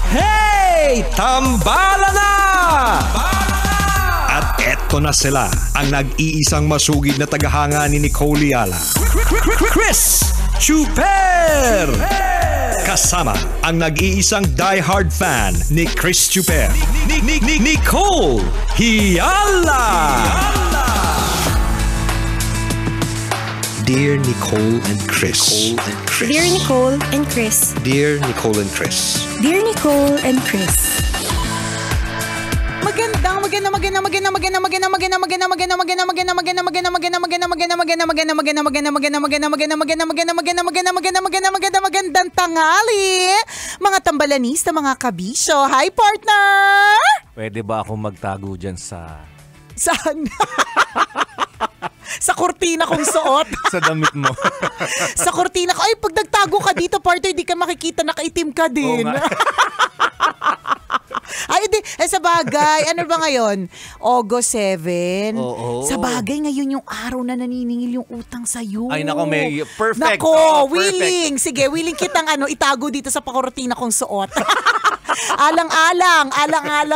Hey! Tambala na! At eto na sila, ang nag-iisang masugid na tagahanga ni Nicole Yala. Chris Chuper! Kasama ang nag-iisang die-hard fan ni Chris Chuper. Nicole Yala! Dear Nicole and Chris. Dear Nicole and Chris. Dear Nicole and Chris. Dear Nicole and Chris. Magandang tanghali, mga tambalanista, mga kabisyo. Hi, partner! Pwede ba ako magtago dyan sa... Saan? Sa kurtina kong suot. sa damit mo? Sa kurtina ko. Ay, pag nagtago ka dito, partner, di ka makikita, nakaitim ka din. Ay, di, sa bagay, ano ba ngayon? August 7. Oo. Sa bagay, ngayon yung araw na naniningil yung utang sa'yo. Ay, nako, may perfect. Nako, willing. Sige, willing kitang itago dito sa pakurtina kong suot. Alang-alang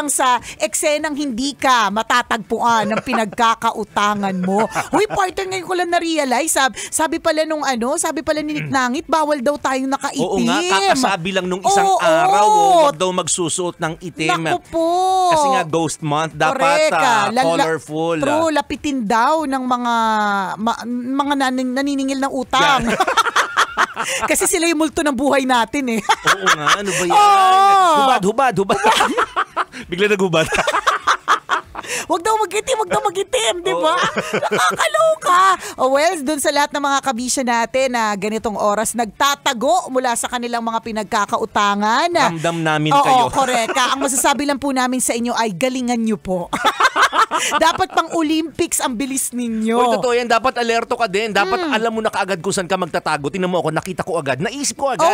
sa eksenang hindi ka matatagpuan ng pinagkakautangan mo. Uy, partner, ngayon ko lang na-realize, sabi pala ni Nick Nangit, bawal daw tayong nakaitim. Oo nga, kakasabi lang nung isang araw, wag daw magsusuot ng itim. Naku po. Kasi nga ghost month, dapat colorful. True, lapitin daw ng mga naniningil ng utang. Yeah. Kasi sila yung multo ng buhay natin eh. Oo nga, ano ba yan? Hubad. Bigla naghubad. Wag daw magitim, di ba? Nakakaloka. Well, dun sa lahat ng mga kabisya natin na ganitong oras nagtatago mula sa kanilang mga pinagkakautangan. Ramdam namin kayo. Oo, correct. Ang masasabi lang po namin sa inyo ay galingan nyo po. Dapat pang Olympics ang bilis ninyo. Uy, totoo yan. Dapat alerto ka din. Dapat alam mo na kaagad kung saan ka magtatago. Tingnan mo ako, nakita ko agad. Naisip ko agad.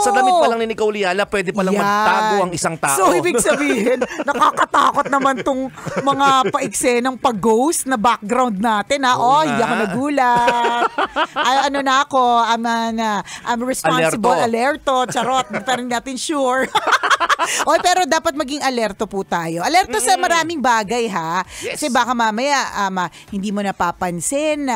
Sa damit pa lang ni Nicole Yala, pwede palang magtago ang isang tao. So, ibig sabihin, nakakatakot naman tong mga paiksenang pag-ghost na background natin. Hindi ako nagulat. I'm responsible. Alerto. Charot. Pero hindi natin sure. Pero dapat maging alerto po tayo. Alerto sa maraming bagay, ha? Yes. Kasi baka mamaya hindi mo napapansin,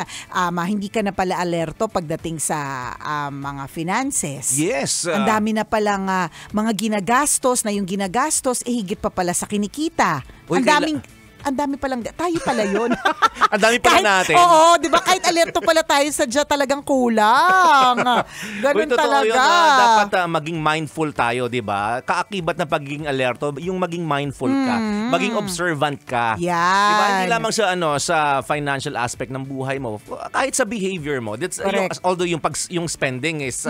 hindi ka na pala alerto pagdating sa mga finances. Yes. Ang dami na palang mga ginagastos na yung ginagastos higit pa pala sa kinikita. Ang dami palang, tayo pala yun. Ang dami pala natin. Oo, di ba? Kahit alerto pala tayo, sadya talagang kulang. Ganun talaga. Yun, dapat maging mindful tayo, di ba? Kaakibat ng pagiging alerto, yung maging mindful ka, maging observant ka. Yan. Di ba? Hindi lamang sa financial aspect ng buhay mo, kahit sa behavior mo. Although yung spending is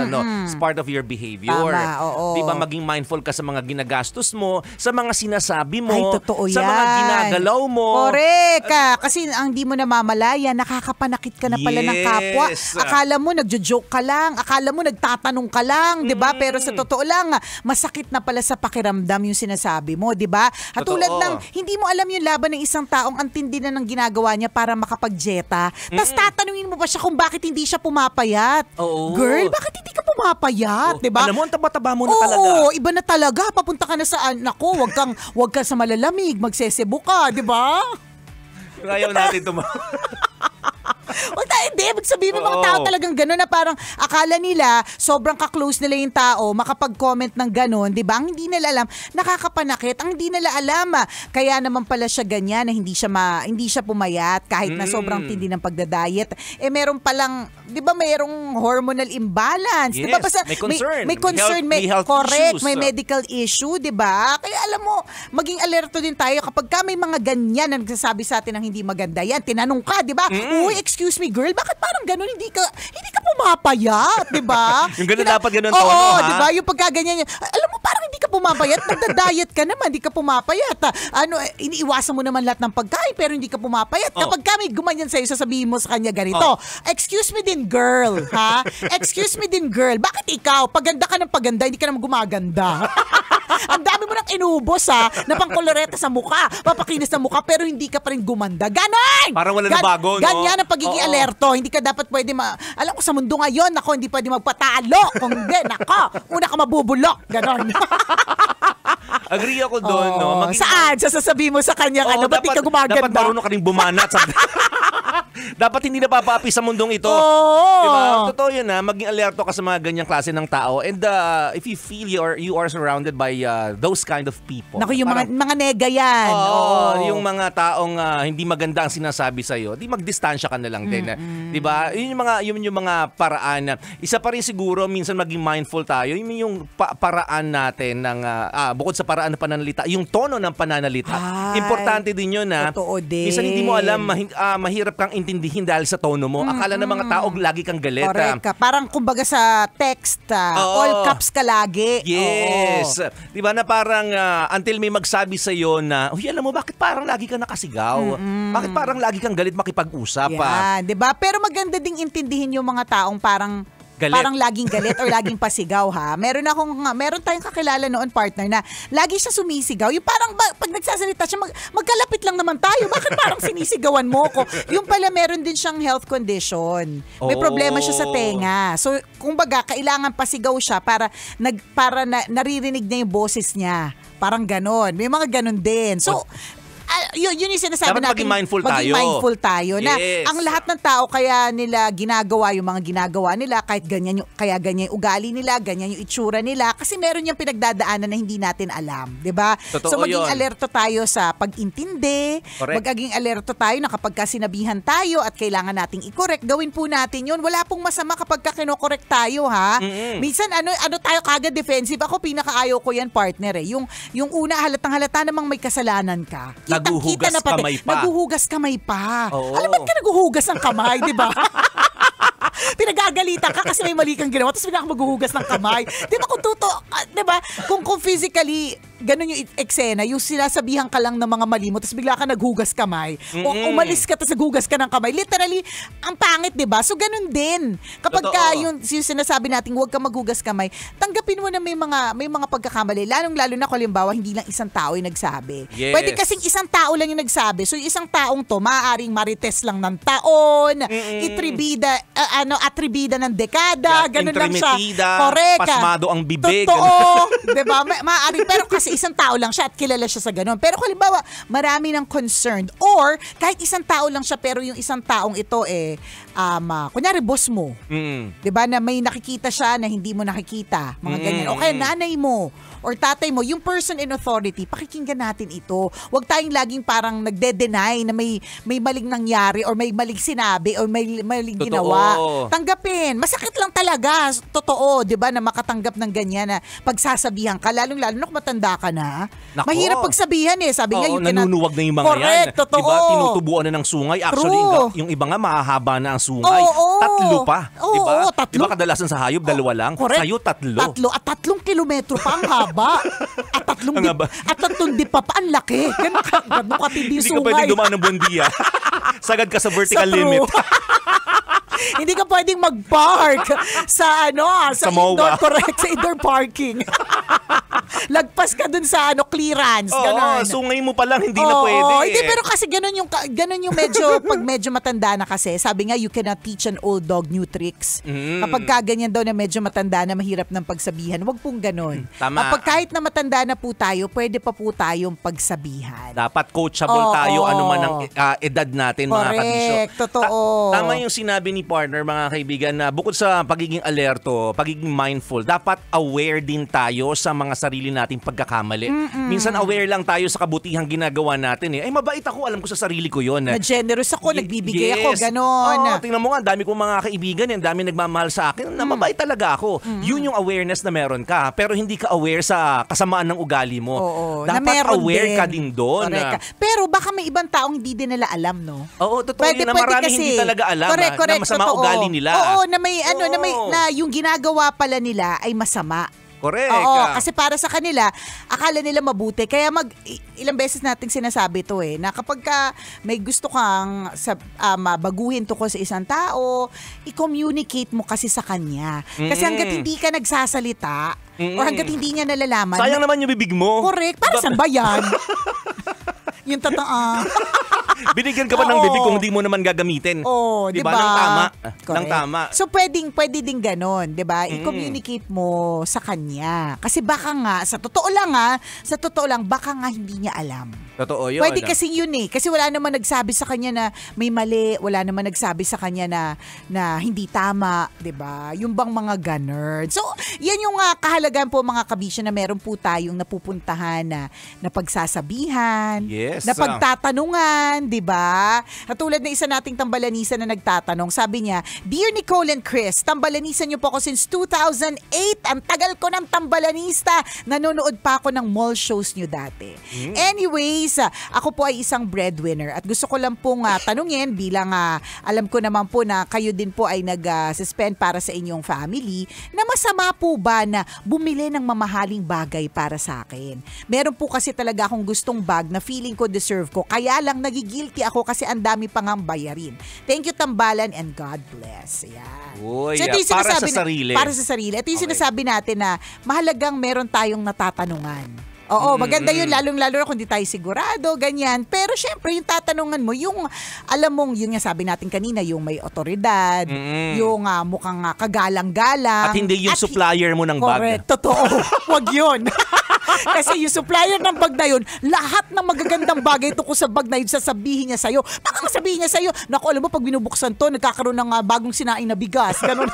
part of your behavior. Tama, oo. Di ba? Maging mindful ka sa mga ginagastos mo, sa mga sinasabi mo, ay, totoo sa yan. mga ginagalaw mo. Correct. Kasi ang di mo na mamalaya, nakakapanakit ka na pala ng kapwa. Akala mo nagjo-joke ka lang, akala mo nagtatanong ka lang, 'di ba? Pero sa totoo lang, masakit na pala sa pakiramdam yung sinasabi mo, 'di ba? At tulad ng hindi mo alam yung laban ng isang taong ang tindi na ng ginagawa niya para makapagjeta. Tapos tatanungin mo pa siya kung bakit hindi siya pumapayat. Girl, bakit hindi ka pumapayat, 'di ba? Alam mo, ang taba-taba mo na talaga. Oo, iba na talaga. Papunta ka na sa nako, wag kang sa malalamig, magsesebo ka, 'di ba? Ayaw natin Hindi, magsabihin ng mga tao talagang gano'n na parang akala nila sobrang ka-close nila yung tao, makapag-comment ng gano'n, di ba? Ang hindi nila alam, nakakapanakit. Ang hindi nila alam, kaya naman pala siya ganyan na hindi siya pumayat kahit na sobrang tindi ng pagda-diet. Meron palang, di ba, mayroong hormonal imbalance. Yes, Di ba? Basta, may concern. May concern, may health correct, issues. may medical issue, di ba? Kaya alam mo, maging alerto din tayo kapag may mga ganyan na nagsasabi sa atin ng hindi maganda yan. Tinanong ka, di ba? Uy, excuse me girl, bakit parang ganun hindi ka pumapayat, 'di ba? Yung ganun dapat ganun tono, ha? 'di ba? Yung pagkaganyan niya. Alam mo parang hindi ka pumapayat, nagda-diet ka naman, hindi ka pumapayat. Iniiwasan mo naman lahat ng pagkain pero hindi ka pumapayat. Kapag may gumanyan sa'yo, sasabihin mo sa kanya ganito. Excuse me din girl, ha? Excuse me din girl. Bakit ikaw paganda ka ng paganda, hindi ka naman gumaganda? Ang dami mo nang inubos na pangkoloreta sa mukha, papakinis sa mukha pero hindi ka pa rin gumanda. Ganon! Parang wala na bago, no? Ganyan ang pagiging alerto. Hindi ka dapat pwede alam ko sa mundo ngayon, hindi pwede magpatalo. Kung hindi, una ka mabubulok. Ganon. Agree ako doon, no? Saan? Sasabihin mo sa kanya, ba't di ka gumaganda? Dapat marunong ka rin bumanat. Dapat hindi napapaapi sa mundong ito. Oo. Diba? Totoo yun, maging alerto ka sa mga ganyang klase ng tao. And if you feel you are surrounded by those kind of people. Naku, yung mga nega yan. Yung mga taong hindi maganda ang sinasabi sa'yo, di magdistansya ka na lang din. Diba? Yun yung mga paraan. Isa pa rin siguro, minsan maging mindful tayo. Yung paraan natin ng, bukod sa paraan ng pananalita, yung tono ng pananalita. Importante din yun. Totoo din. Minsan hindi mo alam, mahirap kang intindihin dahil sa tono mo. Akala ng mga tao lagi kang galit. Correct ka. Parang kumbaga sa text, all caps ka lagi. Yes. Di ba na parang until may magsabi sa'yo na, alam mo, bakit parang lagi ka nakasigaw? Bakit parang lagi kang galit makipag-usap? Yan, di ba? Pero maganda ding intindihin yung mga taong parang laging galit or laging pasigaw, ha. Meron tayong kakilala noon, partner, na lagi siya sumisigaw. Yung parang pag nagsasalita siya, magkalapit lang naman tayo. Bakit parang sinisigawan mo ko? Yung pala meron din siyang health condition. May problema siya sa tenga. So, kumbaga, kailangan pasigaw siya para naririnig niya yung boses niya. Parang ganon. May mga ganon din. So, yun yung sinasabi natin. Maging mindful tayo. Na ang lahat ng tao kaya nila ginagawa yung mga ginagawa nila, kahit ganyan yung ugali nila, ganyan yung itsura nila, kasi meron yung pinagdadaanan na hindi natin alam. Diba? So maging alerto tayo sa pag-intindi, maging alerto tayo na kapag sinabihan tayo at kailangan nating i-correct, gawin po natin yun. Wala pong masama kapag kino-correct tayo, ha? Minsan ano tayo kagad defensive. Ako pinakaayaw ko yan, partner, eh. Yung una, halata namang may kasalanan ka. Naguhugas kamay pa. Naguhugas kamay pa. Oo. Alam ba't ka naguhugas ng kamay, di ba? Pinagagalitan ka kasi may mali kang ginawa tapos bigla kang maghuhugas ng kamay. Di ba di ba? Kung physically ganun yung eksena, yung sinasabihan ka lang ng mga mali mo tapos bigla ka naghugas kamay. O umalis ka tapos naghugas ka ng kamay. Literally, ang pangit, di ba? So ganun din. Kapag yung sinasabi natin huwag ka maghugas kamay, tanggapin mo na may mga pagkakamali. Lalong-lalo na halimbawa hindi lang isang tao yung nagsabi. Yes. Pwede kasing isang tao lang yung nagsabi. So yung isang taong to, maaaring marites lang ng taon, atribida ng dekada, ganun lang siya. Correct. Pasmado ang bibig. Totoo. Diba? Maaaring, pero kasi isang tao lang siya at kilala siya sa ganun. Pero halimbawa, marami ng concerned. Or, kahit isang tao lang siya, pero yung isang taong ito kunyari boss mo. Diba? Na may nakikita siya na hindi mo nakikita. Mga ganyan. O kaya nanay mo or tatay mo, yung person in authority, pakikinggan natin ito. Huwag tayong laging parang nagde-deny na may maling nangyari or may maling sinabi or may maling ginawa. Tanggapin. Masakit lang talaga. Totoo, di ba, na makatanggap ng ganyan na pagsasabihan ka, lalong-lalo na kung matanda ka na. Nako. Mahirap pagsabihan eh. Sabi nga, nanunuwag na yung mga correct, yan. Totoo. Diba, tinutubuan na ng sungay. Actually, yung iba nga mahahaba na ang sungay. Tatlo pa. Diba? Tatlo. Diba kadalasan sa hayop, dalawa lang? Correct. Sa'yo, tatlo. At 3 kilometro pa ang haba. At 3 dip pa ang laki. Ganun katindi yung sungay. Hindi ka pwedeng dumaan ng buendia. Sagad ka sa vertical limit. Hindi ka pwedeng mag-park sa indoor, correct, sa indoor parking. Lagpas ka dun sa clearance, ganun. Sungay mo pa lang hindi na pwede. Hindi, pero kasi ganun yung medyo pag medyo matanda na kasi, sabi nga you cannot teach an old dog new tricks. Kapag ganyan daw na medyo matanda na mahirap ng pagsabihan, wag pong ganun. Tama. Kapag kahit na matanda na po tayo, pwede pa po tayong pagsabihan. Dapat coachable tayo anuman ang edad natin, mga kabisyo. Correct, totoo. Tama yung sinabi ni partner, mga kaibigan, na bukod sa pagiging alerto, pagiging mindful, dapat aware din tayo sa mga sarili nating pagkakamali. Minsan aware lang tayo sa kabutihang ginagawa natin. Ay, mabait ako, alam ko sa sarili ko yun. Na generous ako, nagbibigay ako, ganon. Tingnan mo nga, dami kong mga kaibigan, dami nagmamahal sa akin, na mabait talaga ako. Yun yung awareness na meron ka, pero hindi ka aware sa kasamaan ng ugali mo. Dapat aware ka din doon. Pero baka may ibang taong hindi din nila alam, no? Oo, totoo yun, na marami hindi talaga alam na masama ugali nila. Oo, na yung ginagawa pala nila ay masama. Correct. Kasi para sa kanila, akala nila mabuti. Kaya ilang beses nating sinasabi to na kapag may gusto kang baguhin to ko sa isang tao, i-communicate mo kasi sa kanya. Kasi hanggat hindi ka nagsasalita, or hanggat hindi niya nalalaman. Sayang naman yung bibig mo. Correct. Para saan ba yan? Yung totoo. Binigyan ka pa ng bibig kung hindi mo naman gagamitin. Oo, diba? diba? Nang tama. Correct. Nang tama. So pwede din ganon, 'di ba? I-communicate mo sa kanya. Kasi baka nga sa totoo lang baka nga hindi niya alam. Totoo 'yun. Pwede kasi yun eh. Kasi wala naman nagsabi sa kanya na may mali, wala naman nagsabi sa kanya na hindi tama, 'di ba? Yung bang mga ganern. So, yan yung kahalagahan po mga kabisyo na meron po tayong napupuntahan na pagsasabihan, Yes. na pagtatanungan, 'di ba? Katulad na isa nating tambalanisa na nagtatanong, sabi niya, "Dear Nicole and Chris, tambalanisan niyo po ako since 2008. Ang tagal ko ng tambalanista. Nanonood pa ako ng mall shows niyo dati." Anyways, ako po ay isang breadwinner at gusto ko lang pong tanungin bilang alam ko naman po na kayo din po ay nag-suspend para sa inyong family, na masama po ba na bumili ng mamahaling bagay para sa akin? Meron po kasi talaga akong gustong bag na feeling ko deserve ko, kaya lang nagigilty ako kasi ang dami pang ang bayarin. Thank you tambalan and God bless. Ayan. Uy, So, ito yung para sinasabi sa sarili. Para sa sarili. Ito yung Okay. sinasabi natin na mahalagang meron tayong natatanungan. Oo, maganda yun, lalong-lalo na kung di tayo sigurado, ganyan. Pero syempre, yung tatanungan mo, yung, alam mong, yun nga sabi natin kanina, yung may otoridad, yung mukhang kagalang-galang. At hindi yung supplier mo ng bag. Correct, totoo. Wag yun. Kasi yung supplier ng bag na yun, lahat ng magagandang bagay tungkol sa bag na yun, sasabihin niya sa'yo. Baka sabihin niya sa'yo, naku, alam mo, pag binubuksan to, nagkakaroon ng bagong sinaing na bigas. Ganun.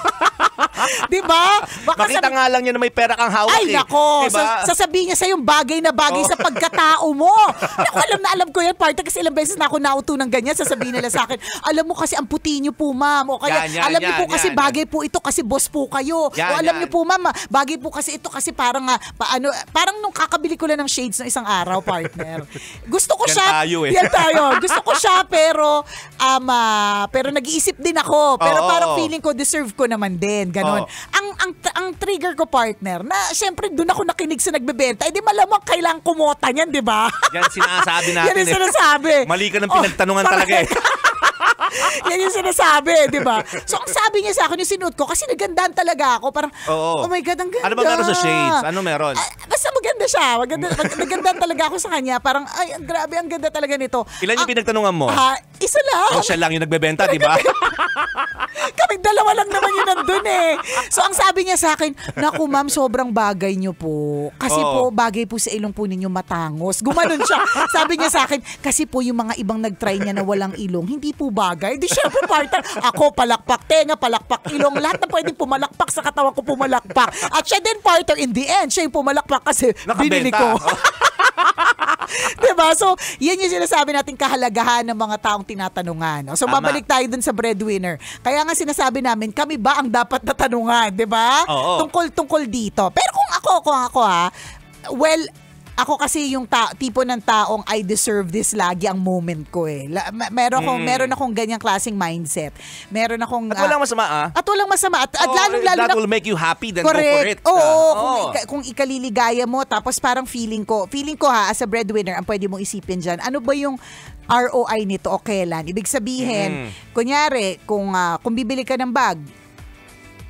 Diba? Makita nga lang niya na may pera kang hawak. Ay, nako. Diba? Sasabihin niya sa'yo yung bagay na bagay sa pagkatao mo. Naku, alam ko yan, partner, kasi ilang beses na ako nauto ng ganyan. Sasabihin nila sa akin, alam mo kasi ang puti niyo po, ma'am. O kaya, alam niyo po kasi bagay po ito kasi boss po kayo. O alam niyo po, ma'am, bagay po kasi ito kasi parang, parang nung kakabili ko lang ng shades ng isang araw, partner. Gusto ko Yan siya. tayo eh. Yan tayo. Gusto ko siya, pero nag-iisip din ako. Pero parang feeling ko, deserve ko naman din. Ganon. Ang trigger ko, partner, na syempre doon ako nakinig sa nagbebenta, di malamang kailangan kumota niyan, di ba? Yan sinasabi natin. Yan yung sinasabi. Mali ka ng pinagtanungan talaga eh. Yan yung sinasabi, di ba? So, ang sabi niya sa akin, yung sinuot ko, kasi nagandahan talaga ako. Parang, oh my God, ang ganda. Ano ba meron sa shades? Ano meron? Basta maganda siya. Nagandahan talaga ako sa kanya. Parang, ay, grabe, ang ganda talaga nito. Ilan yung pinagtanungan mo? Isa lang. O siya lang yung nagbebenta, di ba? Kaming dalawa lang naman yun nandun eh. So, ang sabi niya sa akin, naku ma'am, sobrang bagay niyo po. Kasi po, bagay po sa ilong po ninyo matangos. Gumanon siya. Sabi niya sa akin, kasi po yung mga ibang nag-try niya na walang ilong, hindi po bagay. Di syempre, partner, ako palakpak tenga, palakpak ilong, lahat na pwedeng pumalakpak sa katawan ko pumalakpak. At siya din, partner, in the end, siya yung pumalakpak kasi binili ko. Diba? So, yan yung sinasabi natin kahalagahan ng mga taong tinatanungan. So, babalik tayo dun sa breadwinner. Kaya nga sinasabi namin, kami ba ang dapat natanungan? Diba? Oo. Tungkol dito. Pero kung ako well, ako kasi yung tipo ng taong I deserve this lagi ang moment ko eh. Meron akong ganyang klaseng mindset. Meron akong... At walang masama At walang masama. At lalong-lalo that will make you happy, then correct. Go for it. Oo. Kung ikaliligaya mo, tapos parang feeling ko as a breadwinner, ang pwede mong isipin dyan, ano ba yung ROI nito o kailan? Ibig sabihin, kunyari, kung bibili ka ng bag,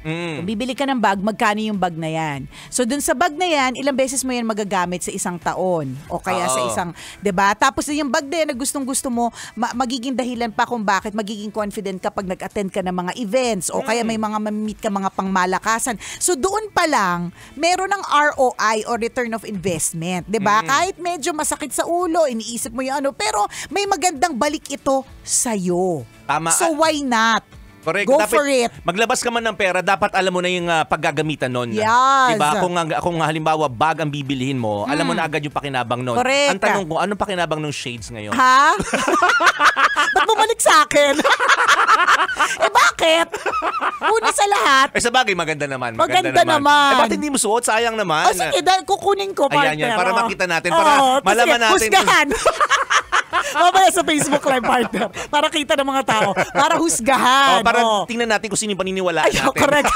kung bibili ka ng bag, magkano yung bag na yan? So, dun sa bag na yan, ilang beses mo yan magagamit sa isang taon o kaya sa isang, 'di ba? Tapos yung bag na yan na gustong-gusto mo, magiging dahilan pa kung bakit magiging confident kapag nag-attend ka ng mga events o kaya may mga mamimit ka mga pangmalakasan. So, doon pa lang, meron ng ROI o return of investment, 'di ba? Kahit medyo masakit sa ulo, iniisip mo yung pero may magandang balik ito sa'yo. Tama. So, why not? Correct. Go dapat, for it. Maglabas ka man ng pera, dapat alam mo na yung paggagamitan nun. Yes. Diba? Kung halimbawa bag ang bibilihin mo, alam mo na agad yung pakinabang nun. Correct. Ang tanong ko, anong pakinabang ng shades ngayon? Ha? Ba't bumalik sa akin? Bakit? Una sa lahat. Sa bagay, maganda naman. Maganda naman. Ba't hindi mo suot? Sayang naman. Sige, kukunin ko, partner. Ayan, para makita natin, para malaman natin. Husgahan. Mamaya sa Facebook Live, partner. Para kita ng mga tao. Para husgahan. Para tingnan natin kung sino yung paniniwalaan natin. Correct.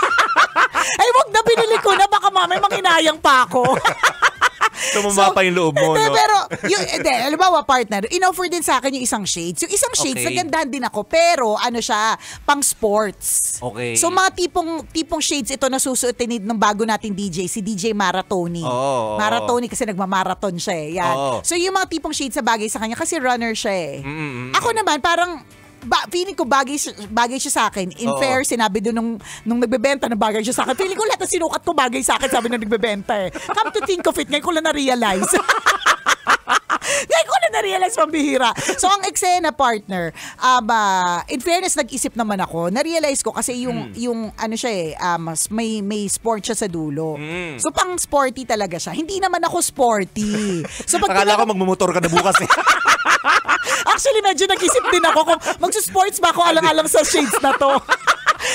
Ay, wag na, binili ko na. Baka mamay manghinayang pa ako. Tumama pa yung loob mo, no? Pero, halimbawa partner, in-offer din sa akin yung isang shades. Yung isang shades, Okay. nagandahan din ako. Pero, ano siya, pang sports. Okay. So, mga tipong shades ito na susuotin ng bago nating DJ, si DJ Maratoni. Oo. Maratoni kasi nagmamarathon siya eh. Yan. Oo. So, yung mga tipong shades na bagay sa kanya kasi runner siya eh. Mm-mm. Ako naman, parang, feeling ko bagay siya sa akin. In Oo. fair, sinabi doon nung nagbebenta na bagay siya sa akin. Feeling ko lahat ng sinukat ko bagay sa akin, sabi nung nagbebenta eh. Come to think of it, ngayon ko lang na-realize. Ngayon ko lang na-realize, pambihira. So, ang eksena partner, in fairness, nag-isip naman ako. Na-realize ko kasi yung ano siya eh, may sport siya sa dulo. So, pang sporty talaga siya. Hindi naman ako sporty. So, Akala ko magmumotor ka na bukas eh. Actually, medyo nag-isip din ako kung magsusports ba ako alang-alang sa shades na to.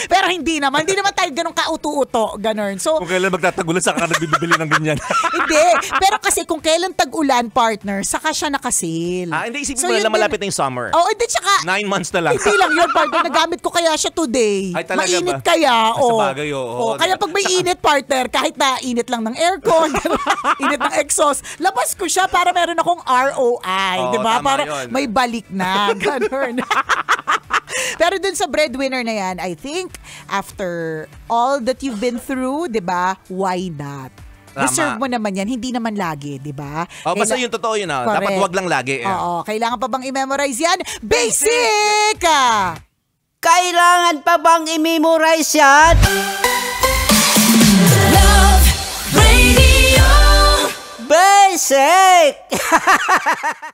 Pero hindi naman tayo ganun kauto-uto, ganun. So, Kung kailan magtatagulan, saka ka nagbibili ng ganyan. hindi. Pero kasi kung kailan tag-ulan, partner, saka siya nakasil. Hindi, isipin So, mo yun na din- malapit na yung summer. Oo, hindi, tsaka, 9 months na lang. hindi lang yun, partner. Nagamit ko kaya siya today. Ay, talaga Mainit ba? kaya. Sa bagay, oo. Kaya pag may init, partner, kahit na init lang ng aircon, init ng exhaust, labas ko siya para meron akong ROI. Oo, Di ba? tama Para yun. may balik na. Ganun. Pero dun sa breadwinner na yan, I think, after all that you've been through, di ba, why not? Tama. Deserve mo naman yan, hindi naman lagi, di ba? Basta yung totoo yun. Correct. Dapat wag lang lagi. Oo, kailangan pa bang i-memorize yan? Basic! Kailangan pa bang i-memorize yan? Love Radio. Basic!